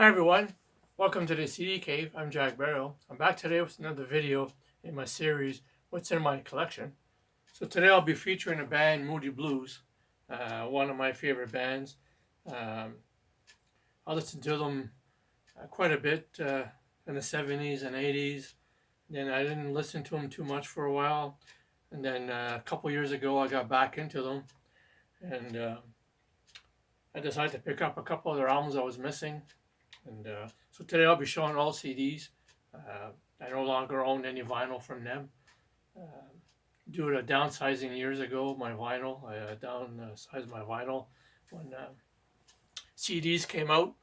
Hi everyone, welcome to the CD Cave. I'm Jack Barrow. I'm back today with another video in my series, What's in My Collection. So today I'll be featuring the band Moody Blues, one of my favorite bands. Um, I listened to them quite a bit in the 70s and 80s. Then I didn't listen to them too much for a while. And then a couple years ago I got back into them. And I decided to pick up a couple of their albums I was missing. And so today I'll be showing all CDs. I no longer own any vinyl from them. Due to downsizing years ago, my vinyl, I downsized my vinyl when CDs came out.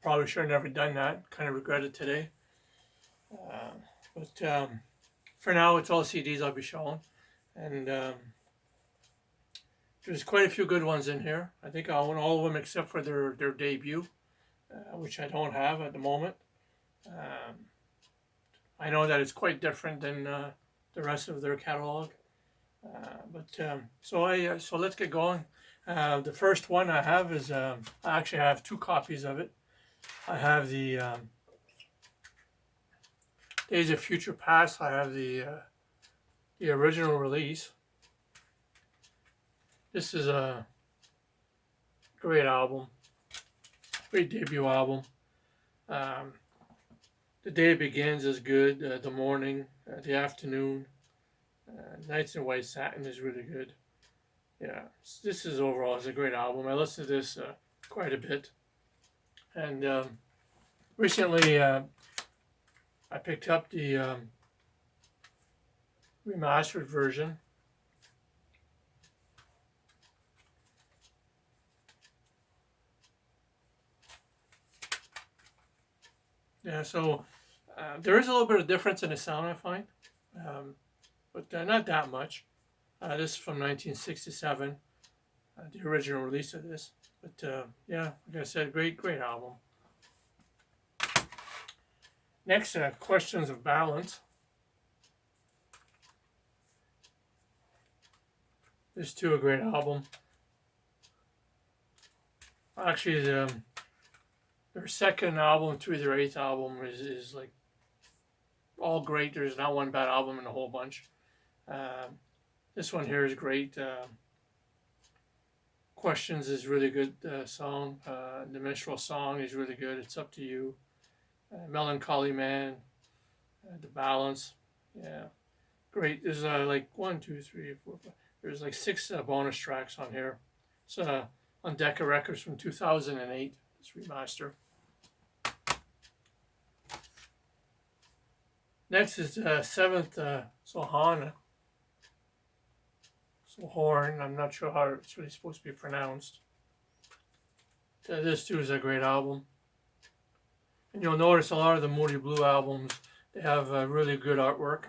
Probably should have never done that. Kind of regret it today. But for now, it's all CDs I'll be showing. And there's quite a few good ones in here. I think I own all of them except for their debut, which I don't have at the moment. I know that it's quite different than the rest of their catalog. So let's get going. The first one I have is I actually have two copies of it. I have the Days of Future Past. I have the original release. This is a great album, great debut album. The Day Begins is good. The morning, the afternoon, Nights in White Satin is really good. Yeah, this is overall is a great album. I listened to this quite a bit, and recently I picked up the remastered version. Yeah, so there is a little bit of difference in the sound I find, but not that much. This is from 1967, the original release of this. But yeah, like I said, great album. Next, Questions of Balance. This too a great album. Actually, their second album through their eighth album is like all great. There's not one bad album in the whole bunch. This one here is great. Questions is really good song. The Minstrel Song is really good. It's Up to You. Melancholy Man. The Balance. Yeah. Great. There's like 1, 2, 3, 4, 5. There's like 6 bonus tracks on here. It's on Decca Records from 2008. This remaster. Next is seventh Sohana. Horn. I'm not sure how it's really supposed to be pronounced. This too is a great album. And you'll notice a lot of the Moody Blue albums, they have really good artwork.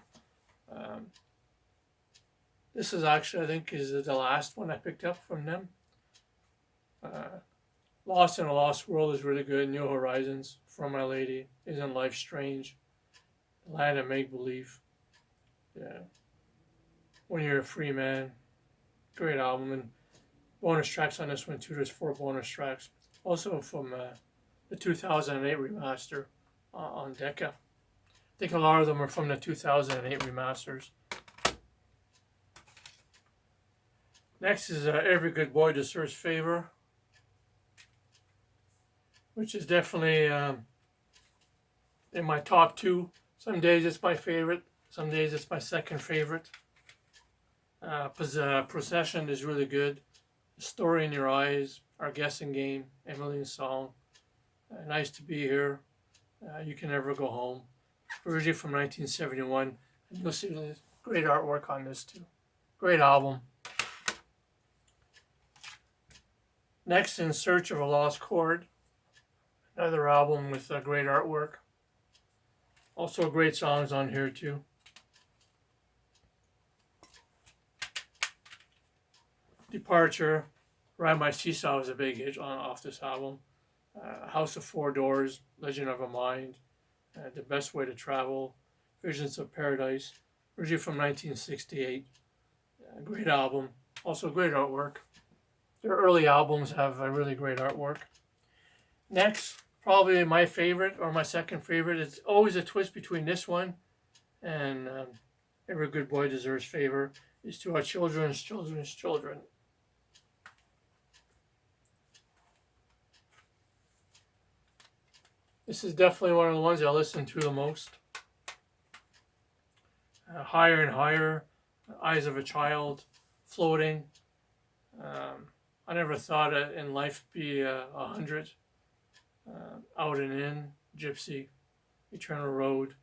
This is actually, I think, is the last one I picked up from them. Lost in a Lost World is really good. New Horizons, From My Lady, Isn't Life Strange, Land of Make Believe. Yeah. When You're a Free Man. Great album. And bonus tracks on this one too. There's 4 bonus tracks. Also from the 2008 remaster on Decca. I think a lot of them are from the 2008 remasters. Next is Every Good Boy Deserves Favor, which is definitely in my top 2. Some days it's my favorite. Some days it's my second favorite. Procession is really good. The Story in Your Eyes, Our Guessing Game, Emily's Song, Nice to Be Here, You Can Never Go Home. Originally from 1971. And you'll see great artwork on this too. Great album. Next, In Search of a Lost Chord. Another album with great artwork. Also great songs on here too. Departure, Ride My Seesaw was a big hit off this album. House of Four Doors, Legend of a Mind, The Best Way to Travel, Visions of Paradise, originally from 1968. Great album. Also great artwork. Their early albums have a really great artwork. Next, probably my favorite or my second favorite. It's always a twist between this one and Every Good Boy Deserves Favor. Is To Our Children's Children's Children. This is definitely one of the ones I listen to the most. Higher and Higher, Eyes of a Child, Floating. I never thought in life be 100. Out and In, Gypsy, Eternal Road.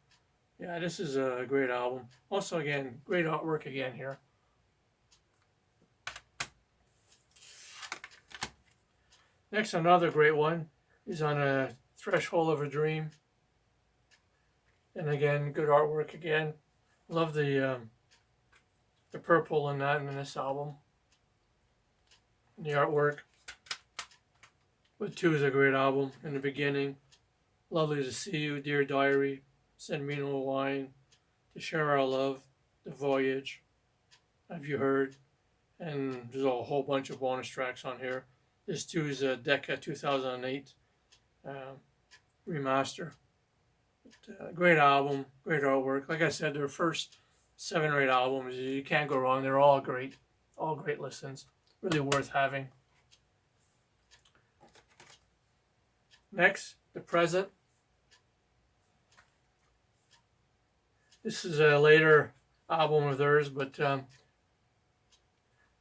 Yeah, this is a great album. Also, again, great artwork again here. Next, another great one is On a Threshold of a Dream. And again, good artwork again. Love the purple in that in this album. And the artwork. But 2 is a great album. In the beginning, Lovely to See You, Dear Diary, Send Me No Wine, To Share Our Love, The Voyage, Have You Heard? And there's a whole bunch of bonus tracks on here. This 2 is a Decca 2008 remaster. But, great album, great artwork. Like I said, their first 7 or 8 albums, you can't go wrong. They're all great listens. Really worth having. Next, The Present. This is a later album of theirs, but not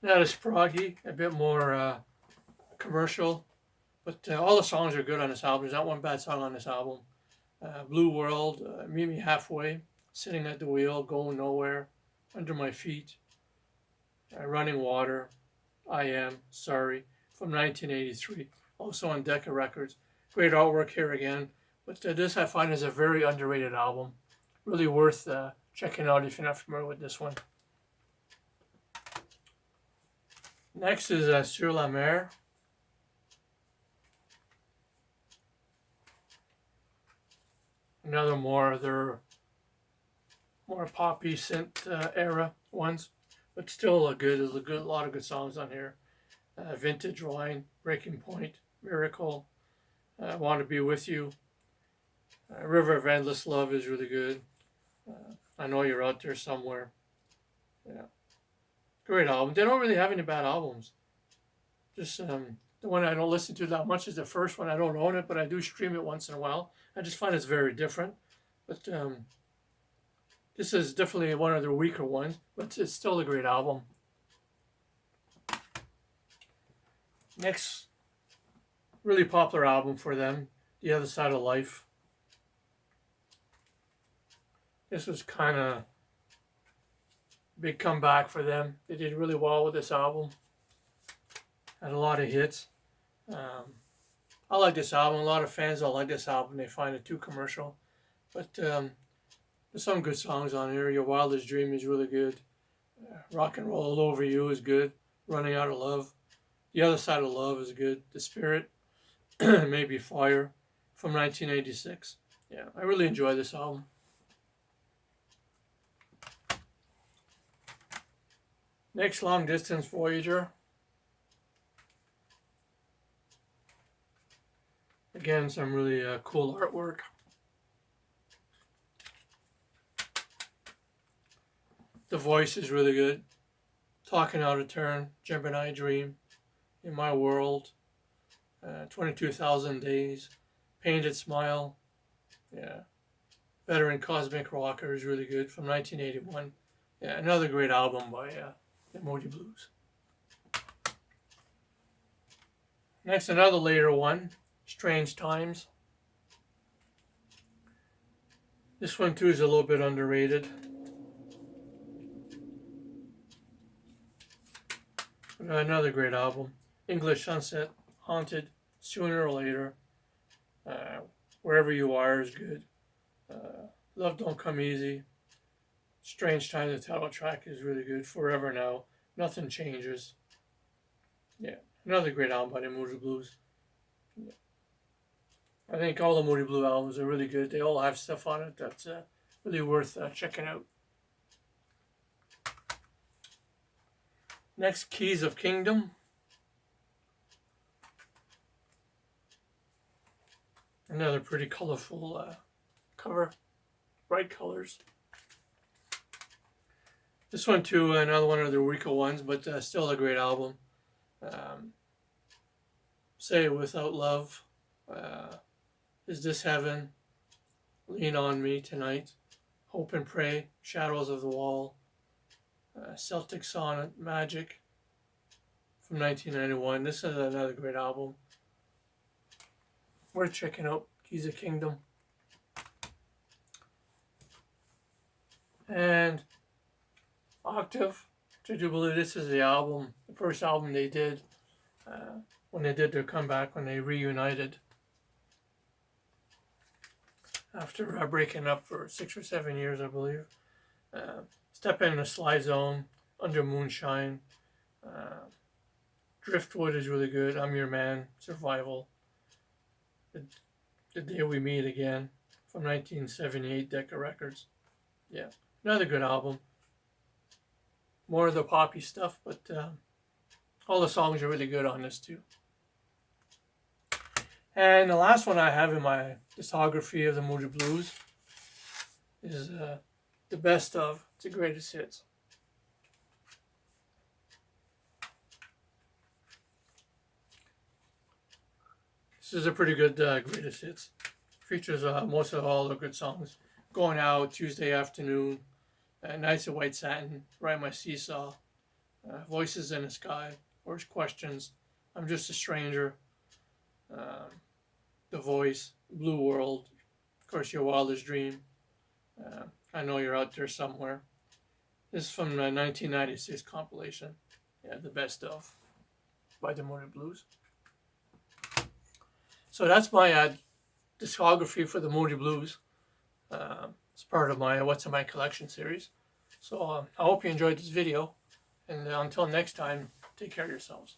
as proggy, a bit more commercial. But all the songs are good on this album. There's not one bad song on this album. Blue World, Meet Me Halfway, Sitting at the Wheel, Going Nowhere, Under My Feet, Running Water, I Am, Sorry, from 1983, also on Decca Records. Great artwork here again, but this I find is a very underrated album. Really worth checking out if you're not familiar with this one. Next is Sur La Mer. Another more of their more poppy synth era ones, but still there's a lot of good songs on here. Vintage Wine, Breaking Point, Miracle, Want to Be With You. River of Endless Love is really good. I Know You're Out There Somewhere. Yeah, great album. They don't really have any bad albums. Just the one I don't listen to that much is the first one. I don't own it, but I do stream it once in a while. I just find it's very different. But this is definitely one of their weaker ones, but it's still a great album. Next, really popular album for them, The Other Side of Life. This was kind of big comeback for them. They did really well with this album. Had a lot of hits. I like this album. A lot of fans don't like this album. They find it too commercial. But there's some good songs on here. Your Wildest Dream is really good. Rock and Roll All Over You is good. Running Out of Love. The Other Side of Love is good. The Spirit, Maybe Fire, from 1986. Yeah, I really enjoy this album. Next, Long Distance Voyager. Again, some really cool artwork. The voice is really good. Talking Out of Turn, Gemini Dream, In My World, 22,000 Days, Painted Smile. Yeah. Veteran Cosmic Rocker is really good, from 1981. Yeah, another great album by the Moody Blues. Next, another later one, Strange Times. This one too is a little bit underrated. Another great album. English Sunset, Haunted, Sooner or Later, Wherever You Are is good. Love Don't Come Easy. Strange Times, the title track is really good. Forever Now, Nothing Changes. Yeah, another great album by the Moody Blues. Yeah. I think all the Moody Blue albums are really good. They all have stuff on it that's really worth checking out. Next, Keys of Kingdom. Another pretty colorful cover, bright colors. This one too, another one of the weaker ones, but still a great album. Say Without Love, Is This Heaven, Lean on Me Tonight, Hope and Pray, Shadows of the Wall, Celtic Sonnet, Magic from 1991. This is another great album. Worth checking out, Keys of Kingdom. And Octave, I do believe this is the album, the first album they did when they did their comeback, when they reunited after breaking up for 6 or 7 years, I believe. Step in the Slide Zone, Under Moonshine, Driftwood is really good, I'm Your Man, Survival, The Day We Meet Again from 1978, Decca Records. Yeah, another good album. More of the poppy stuff, but all the songs are really good on this too. And the last one I have in my discography of the Moody Blues is the best of, it's the greatest hits. This is a pretty good greatest hits. Features most of all the good songs. Going Out, Tuesday Afternoon, Nights of White Satin, Ride My Seesaw, Voices in the Sky, Worst Questions, I'm Just a Stranger, The Voice, Blue World, of course Your Wildest Dream, I Know You're Out There Somewhere. This is from the 1996 compilation, yeah, The Best Of, by the Moody Blues. So that's my discography for the Moody Blues. It's part of my What's in My Collection series. So I hope you enjoyed this video, and until next time, take care of yourselves.